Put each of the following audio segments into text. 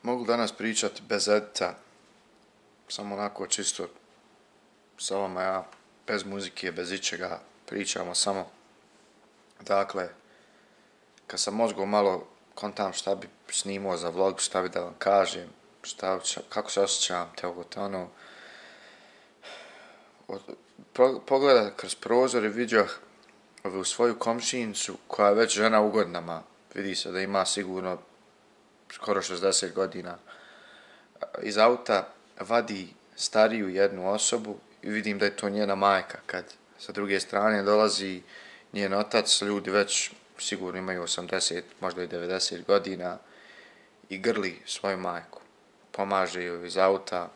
Mogu danas pričati bez edita, samo onako čisto sa vama ja, bez muzike, bez ičega, pričamo samo. Dakle, kad sam mozgom malo kontam šta bi snimao za vlog, šta bi da vam kažem, kako se osjećam, te ovo te ono. Pogledat kroz prozor i vidio u svoju komšinicu koja je već žena u godinama, vidi se da ima sigurno skoro 60 godina. Iz auta vadi stariju jednu osobu i vidim da je to njena majka. Kad sa druge strane dolazi njen otac, ljudi već sigurno imaju 80, možda i 90 godina i grli svoju majku. Pomaže joj iz auta,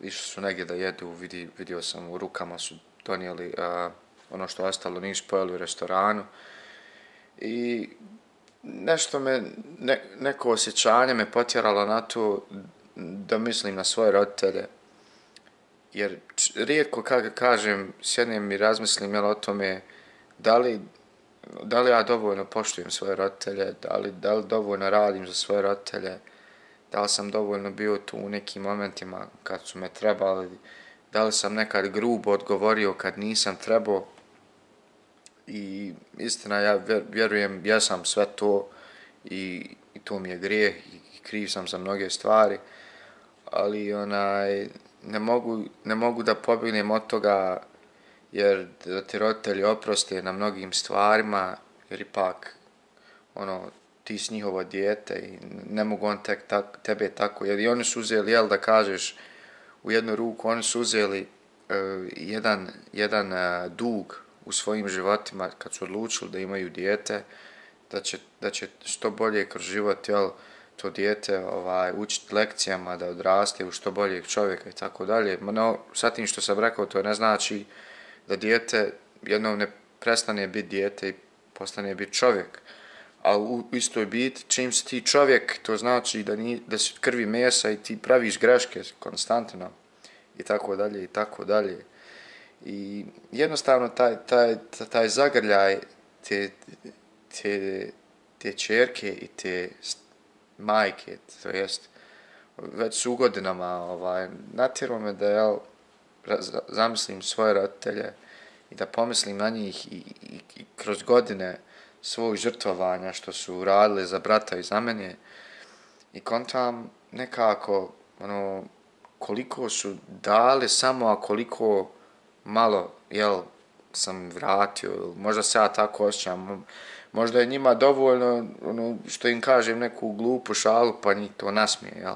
išli su negdje da jedu, vidio sam u rukama su donijeli ono što ostalo nisu pojeli u restoranu i nešto neko osjećanje me potjeralo na to da mislim na svoje roditelje, jer rijetko kada kažem, sjednem i razmislim o tome da li ja dovoljno poštujem svoje roditelje, da li dovoljno radim za svoje roditelje, da li sam dovoljno bio tu u nekim momentima kad su me trebali, da li sam nekad grubo odgovorio kad nisam trebao. I istina, ja vjerujem, ja sam sve to i to mi je grijeh i kriv sam za mnoge stvari, ali ne mogu da pobjegnem od toga, jer da ti roditelji oproste na mnogim stvarima, jer ipak ti si njihovo dijete i ne mogu on tebe tako, jer i oni su uzeli, da kažeš, u jednu ruku oni su uzeli jedan dug u svojim životima kad su odlučili da imaju dijete, da će što bolje kroz život to dijete učiti lekcijama, da odraste u što boljeg čovjeka i tako dalje. No, sa tim što sam rekao, to ne znači da dijete jednom ne prestane biti dijete i postane biti čovjek. A u istoj biti, čim si ti čovjek, to znači da si krvi mesa i ti praviš greške konstantno i tako dalje i tako dalje. I jednostavno taj zagrljaj te ćerke i te majke, to jest već su u godinama, natjerao me da zamislim svoje roditelje i da pomislim na njih i kroz godine svog žrtvovanja što su radili za brata i za mene i kontam nekako koliko su dali samo, a koliko malo sam vratio. Možda se ja tako osjećam, možda je njima dovoljno što im kažem neku glupu šalu pa njih to nasmije,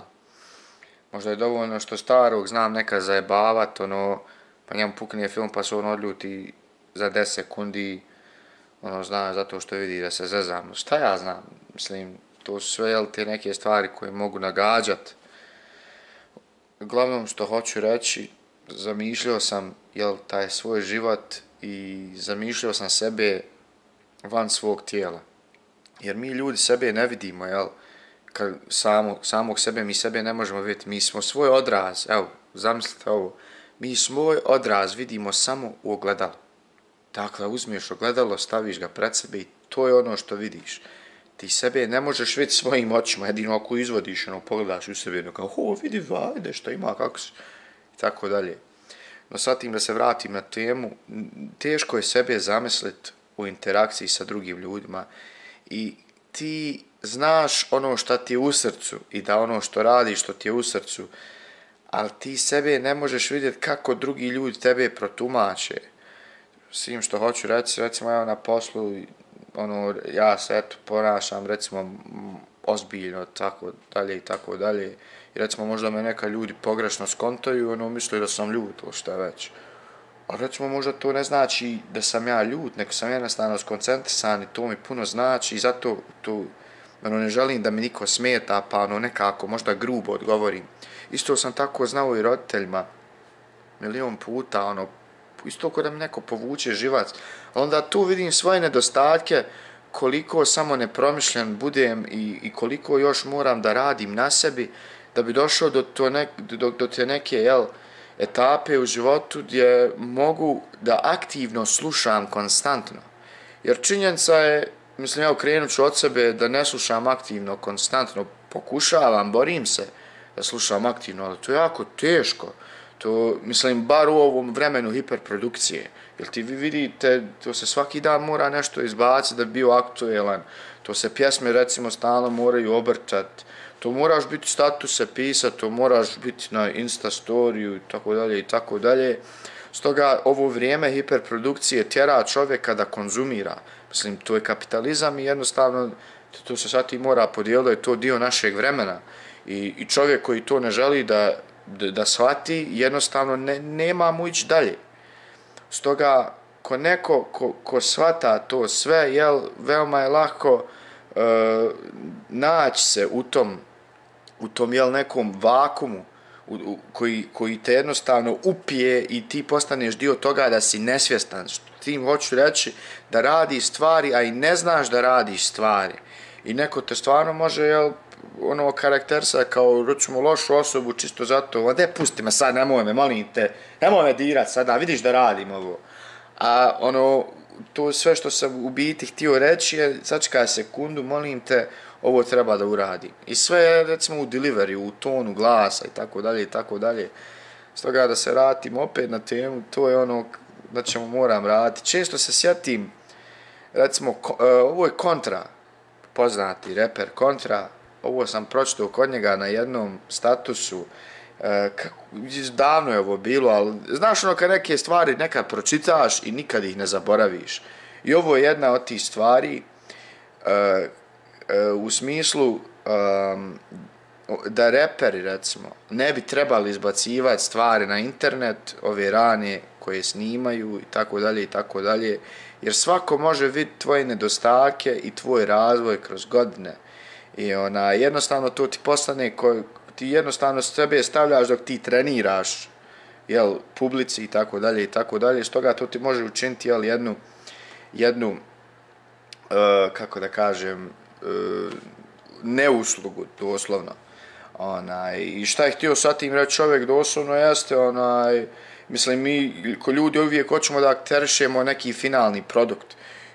možda je dovoljno što starog znam nekad zajebavat, pa njemu pukne film pa se on odljuti za 10 sekundi, zna zato što vidi da se zezam. Šta ja znam? Mislim, to su sve te neke stvari koje mogu nagađat. Uglavnom što hoću reći, zamišljao sam taj svoj život i zamišljao sam sebe van svog tijela. Jer mi ljudi sebe ne vidimo, kad samog sebe mi sebe ne možemo vidjeti. Mi smo svoj odraz, zamislite ovo, mi svoj odraz vidimo samo u ogledalu. Dakle, uzmiješ ogledalo, staviš ga pred sebe i to je ono što vidiš. Ti sebe ne možeš vidjeti svojim očima, jedino ako izvodiš, pogledaš u sebe, kao, vidi, vajde, što ima, kako si, i tako dalje. No sad tim da se vratim na temu, teško je sebe zamisliti u interakciji sa drugim ljudima i ti znaš ono što ti je u srcu i da ono što radiš što ti je u srcu, ali ti sebe ne možeš vidjeti kako drugi ljudi tebe protumače. Svim što hoću reći, recimo na poslu, ja se ponašam recimo ozbiljno, tako dalje i tako dalje. I recimo možda me neka ljudi pogrešno skontaju, misle da sam ljut ili šta već. A recimo možda to ne znači da sam ja ljut, nego sam jednostavno skoncentrisan i to mi puno znači i zato to ne želim da mi niko smeta, pa nekako možda grubo odgovorim. Isto sam tako znao i roditeljima, milion puta, isto kao da mi neko povuče živac. Onda tu vidim svoje nedostatke, koliko samo nepromišljen budem i koliko još moram da radim na sebi da bi došao do te neke etape u životu gdje mogu da aktivno slušam konstantno. Jer činjenica je mislim, ja krenut ću od sebe da ne slušam aktivno, konstantno, pokušavam, borim se da slušam aktivno, ali to je jako teško. To, mislim, bar u ovom vremenu hiperprodukcije. Jer ti vi vidite, to se svaki dan mora nešto izbaciti da bi bio aktuelan. To se pjesme, recimo, stalno moraju obrtati. To moraš biti statuse pisati, to moraš biti na Insta storiju i tako dalje i tako dalje. Stoga ovo vrijeme hiperprodukcije tjera čovjeka da konzumira. Mislim, to je kapitalizam i jednostavno to se sad i mora podijeliti, je to dio našeg vremena. I čovjek koji to ne želi da shvati, jednostavno nema mu ići dalje. Stoga, ko shvata to sve, veoma je lako naći se u tom nekom vakumu koji te jednostavno upije i ti postaneš dio toga da si nesvjestan. Tim hoću reći da radiš stvari, a i ne znaš da radiš stvari. I neko te stvarno može, karakterisa kao, recimo, lošu osobu čisto zato, pusti me sad, nemoj me, molim te, nemoj me dirat sada, vidiš da radim ovo. A to sve što sam u biti htio reći je, sačekaj sekundu, molim te, ovo treba da uradim. I sve, recimo, u delivery, u tonu glasa i tako dalje i tako dalje. Stoga da se vratim opet na temu, to je da ćemo moram raditi. Često se sjetim, recimo, ovo je Kontra, poznati reper Kontra, ovo sam pročitao kod njega na jednom statusu, davno je ovo bilo, ali znaš kad neke stvari nekad pročitaš i nikad ih ne zaboraviš. I ovo je jedna od tih stvari u smislu da reperi, recimo, ne bi trebali izbacivati stvari na internet, ove rane koje snimaju i tako dalje, jer svako može vidjeti tvoje nedostatke i tvoj razvoj kroz godine. I jednostavno to ti postane ti jednostavno sebe stavljaš dok ti treniraš, publici i tako dalje, stoga to ti može učiniti, jednu kako da kažem, neuslugu, doslovno. I šta je htio sad tim reći čovjek doslovno jeste, mislim, mi ko ljudi uvijek hoćemo da akterišemo neki finalni produkt.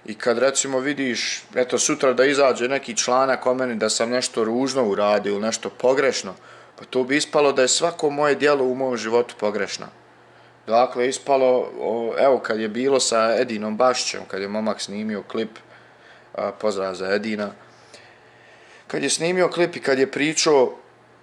I kad recimo vidiš, eto sutra da izađe neki članak o meni da sam nešto ružno uradio ili nešto pogrešno, pa to bi ispalo da je svako moje djelo u mom životu pogrešno. Dakle, ispalo, evo kad je bilo sa Edinom Bašićem, kad je momak snimio klip, pozdrav za Edina, kad je snimio klip i kad je pričao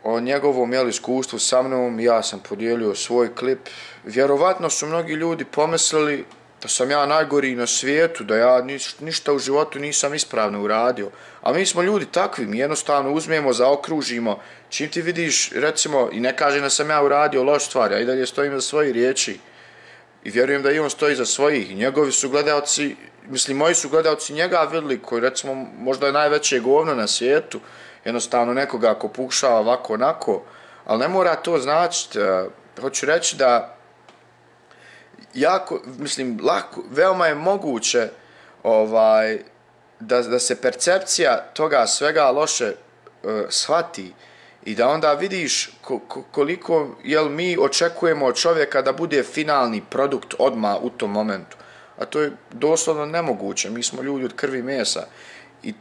o njegovom iskustvu sa mnom, ja sam podijelio svoj klip, vjerovatno su mnogi ljudi pomislili da sam ja najgori na svijetu, da ja ništa u životu nisam ispravno uradio. A mi smo ljudi takvi, mi jednostavno uzmemo, zaokružimo. Čim ti vidiš, recimo, i ne kaže da sam ja uradio loš stvari, a i dalje stojim za svoje riječi. I vjerujem da i on stoji za svojih. Njegovi su gledalci, mislim, moji su gledalci njega vidjeli, koji recimo možda je najveće govno na svijetu, jednostavno nekoga ko pokušava ovako onako, ali ne mora to značiti. Hoću reći da veoma je moguće da se percepcija toga svega loše shvati i da onda vidiš koliko mi očekujemo od čovjeka da bude finalni produkt odmah u tom momentu. A to je doslovno nemoguće, mi smo ljudi od krvi i mesa. I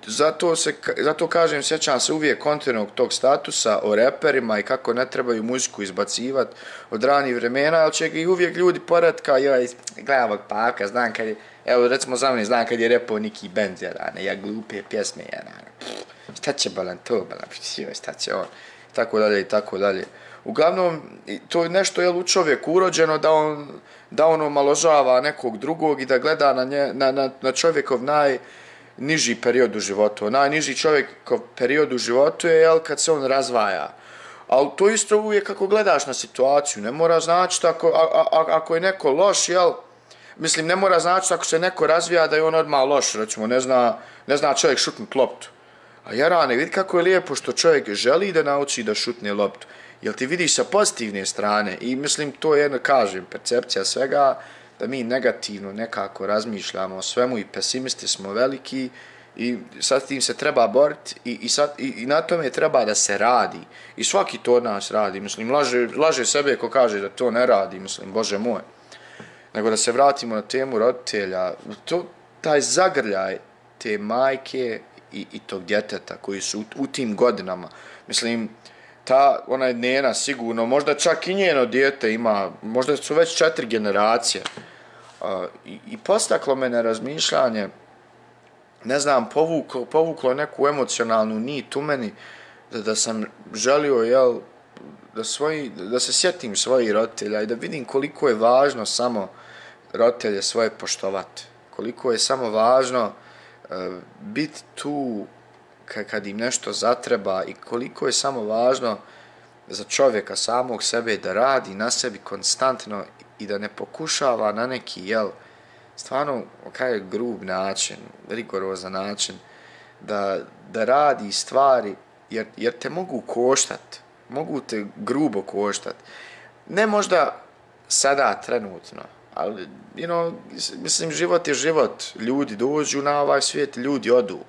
zato kažem, sjećam se uvijek kontinuog tog statusa o reperima i kako ne trebaju muziku izbacivati od ranih vremena, ali će ih uvijek ljudi pored kao, gledaj ovog Pavka, znam kad je, evo recimo za mene, znam kad je repao Niki Benz, ja glupe pjesme, šta će balan to, šta će on, i tako dalje. Uglavnom, to je nešto u čovjeku urođeno da on omaložava nekog drugog i da gleda na čovjekov najniži period u životu. Najniži čovjekov period u životu je kad se on razvaja. Ali to isto uvijek kako gledaš na situaciju. Ne mora značiti ako je neko loš, mislim, ne mora značiti ako se neko razvija da je on odmah loš. Recimo, ne zna čovjek šutnut loptu. A jarane, vidi kako je lijepo što čovjek želi da nauči da šutne loptu. Jel ti vidiš sa pozitivne strane i mislim to je percepcija svega da mi negativno nekako razmišljamo o svemu i pesimisti smo veliki i sad tim se treba boriti i na tome treba da se radi i svaki to od nas radi, mislim laže sebe ko kaže da to ne radi, mislim bože moj. Nego da se vratimo na temu roditelja, taj zagrljaj te majke i tog djeteta koji su u tim godinama. Mislim, ona je njena sigurno, možda čak i njeno dijete ima, možda su već 4 generacije. I postaklo me na razmišljanje, ne znam, povuklo neku emocionalnu nit u meni, da sam želio, jel, da se sjetim svojih roditelja i da vidim koliko je važno samo roditelje svoje poštovati. Koliko je samo važno biti tu kad im nešto zatreba i koliko je samo važno za čovjeka samog sebe da radi na sebi konstantno i da ne pokušava na neki, jel, stvarno, kaj je grub način, rigorozan način, da radi stvari, jer te mogu koštat, mogu te grubo koštat. Ne možda sada, trenutno, ali, mislim, život je život, ljudi dođu na ovaj svijet, ljudi odu.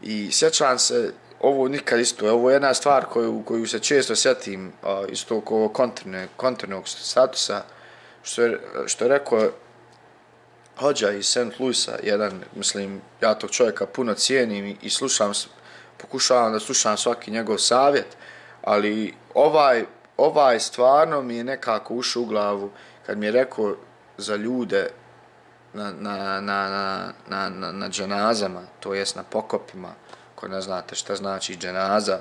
I sjećam se, ovo nikad isto, ovo je jedna stvar koju se često sjetim, isto oko kontrnog statusa, što je rekao hođa iz St. Louisa, jedan, mislim, ja tog čovjeka puno cijenim i pokušavam da slušam svaki njegov savjet, ali ovaj stvarno mi je nekako ušao u glavu kad mi je rekao za ljude na dženazama, to jest na pokopima, ko ne znate šta znači dženaza,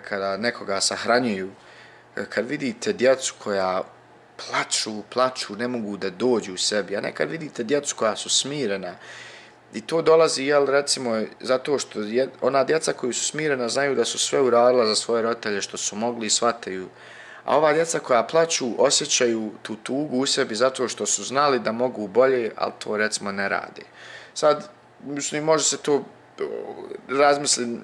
kada nekoga sahranjuju, kad vidite djecu koja plaču, ne mogu da dođu u sebi, a nekad vidite djecu koja su smirena. I to dolazi, jel, recimo, zato što ona djeca koji su smirena znaju da su sve uradila za svoje roditelje što su mogli i shvataju. A ova djeca koja plaču osjećaju tu tugu u sebi zato što su znali da mogu bolje, ali to, recimo, ne rade. Sad, mislim, može se to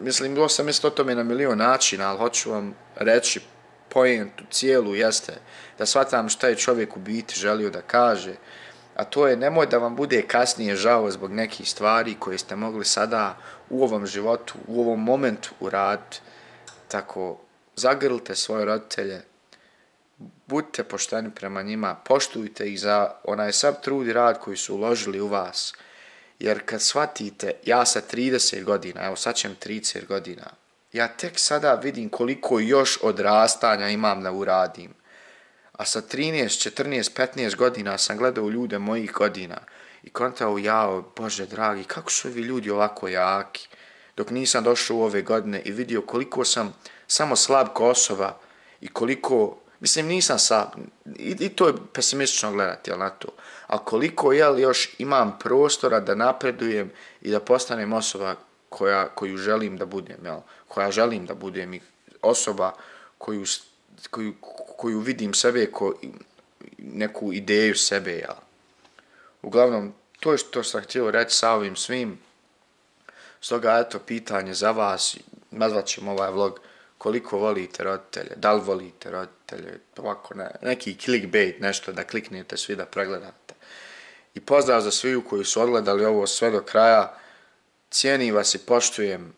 mislim, bilo sam misliti o tome na milion načina, ali hoću vam reći pojentu cijelu jeste da shvatam šta je čovjek u biti želio da kaže, a to je nemoj da vam bude kasnije žao zbog nekih stvari koje ste mogli sada u ovom životu, u ovom momentu uraditi. Tako, zagrlite svoje roditelje, budite pošteni prema njima, poštujte ih za onaj sav trud i rad koji su uložili u vas. Jer kad shvatite, ja sa 30 godina, evo sad ćem 30 godina, ja tek sada vidim koliko još odrastanja imam da uradim. A sa 13, 14, 15 godina sam gledao ljude mojih godina i kontao, jao, Bože dragi, kako su ovi ljudi ovako jaki? Dok nisam došao u ove godine i vidio koliko sam samo slab ko osoba i koliko, mislim, nisam slab, i to je pesimistično gledati, jel, na to, ali koliko, jel, još imam prostora da napredujem i da postanem osoba koju želim da budem, jel, koja želim da budem i osoba koju vidim sebe neku ideju sebe, jel. Uglavnom, to je što sam htio reći sa ovim svim. Stoga, eto, pitanje za vas, nazvat ćemo ovaj vlog, koliko volite roditelje, da li volite roditelje, ovako neki clickbait, nešto da kliknete svi da pregledate. I pozdrav za svi koji su odgledali ovo sve do kraja, cijenim vas i poštujem,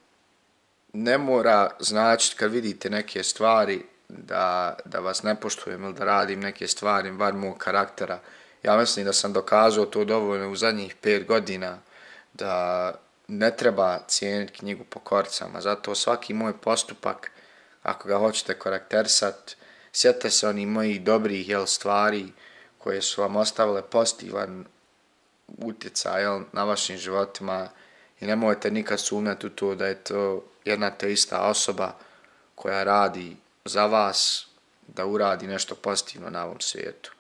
ne mora značiti kad vidite neke stvari da vas ne poštujem ili da radim neke stvari van mog karaktera. Ja mislim da sam dokazao to dovoljno u zadnjih 5 godina da ne treba cijeniti knjigu po koricama. Zato svaki moj postupak, ako ga hoćete karakterisati, sjetite se onih mojih dobrih, jel, stvari koje su vam ostavile pozitivan utjecaj, jel, na vašim životima i nemojte nikad sumnjati u to da je to jedna te ista osoba koja radi za vas da uradi nešto pozitivno na ovom svijetu.